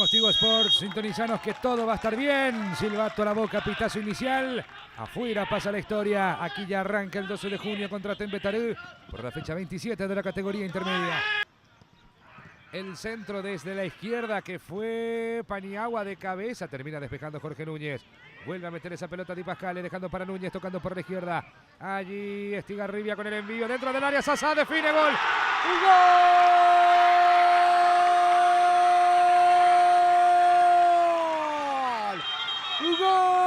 Somos Tigo Sports, sintonizanos que todo va a estar bien. Silbato a la boca, pitazo inicial. Afuera pasa la historia. Aquí ya arranca el 12 de junio contra Tembetarú por la fecha 27 de la categoría intermedia. El centro desde la izquierda que fue Paniagua de cabeza. Termina despejando Jorge Núñez. Vuelve a meter esa pelota Di Pascale, dejando para Núñez, tocando por la izquierda. Allí Estigarribia con el envío dentro del área. Sasá define, gol. ¡Un gol! ¡Gol!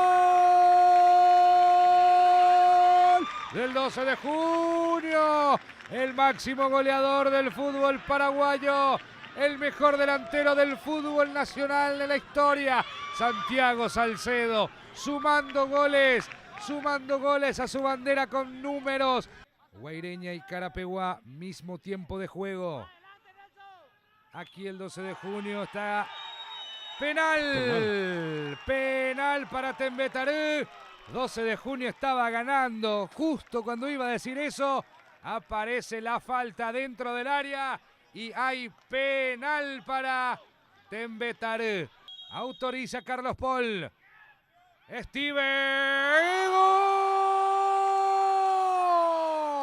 Del 12 de junio, el máximo goleador del fútbol paraguayo, el mejor delantero del fútbol nacional de la historia, Santiago Salcedo, sumando goles a su bandera con números. Guaireña y Carapeguá, mismo tiempo de juego. Aquí el 12 de junio está... Penal para Tembetarú. 12 de junio estaba ganando. Justo cuando iba a decir eso, aparece la falta dentro del área y hay penal para Tembetarú. Autoriza Carlos Paul. Steven.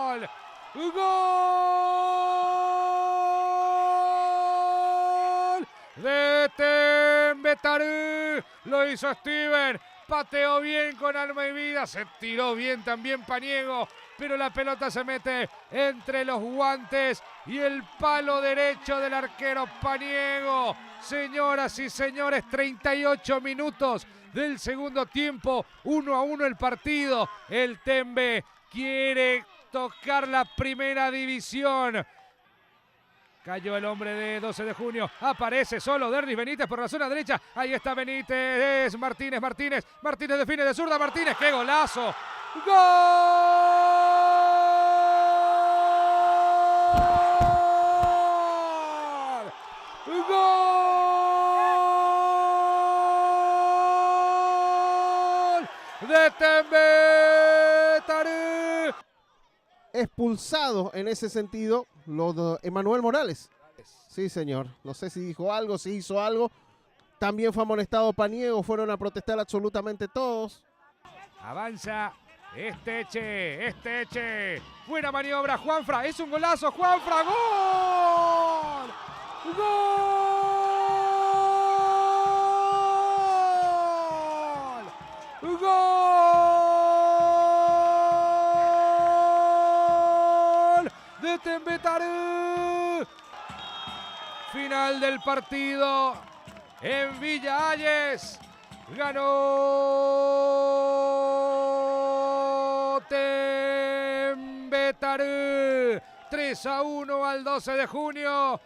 ¡Gol! ¡Gol! De Tembetarú. Lo hizo Steven. Pateó bien con alma y vida. Se tiró bien también Paniego. Pero la pelota se mete entre los guantes y el palo derecho del arquero Paniego. Señoras y señores, 38 minutos del segundo tiempo. 1-1 el partido. El Tembe quiere tocar la primera división. Cayó el hombre de 12 de junio. Aparece solo Derlis Benítez por la zona derecha. Ahí está Benítez. Martínez define de zurda. Martínez, ¡qué golazo! ¡Gol! ¡Gol! De Tembetarú. Expulsado en ese sentido lo de Emanuel Morales. Sí, señor. No sé si dijo algo, si hizo algo. También fue amonestado Paniego. Fueron a protestar absolutamente todos. Avanza Esteche. Buena maniobra, Juanfra. Es un golazo, Juanfra. ¡Gol! ¡Gol! ¡Gol! De Tembetarú. Final del partido en Villa Hayes. Ganó Tembetarú 3-1 al 12 de junio.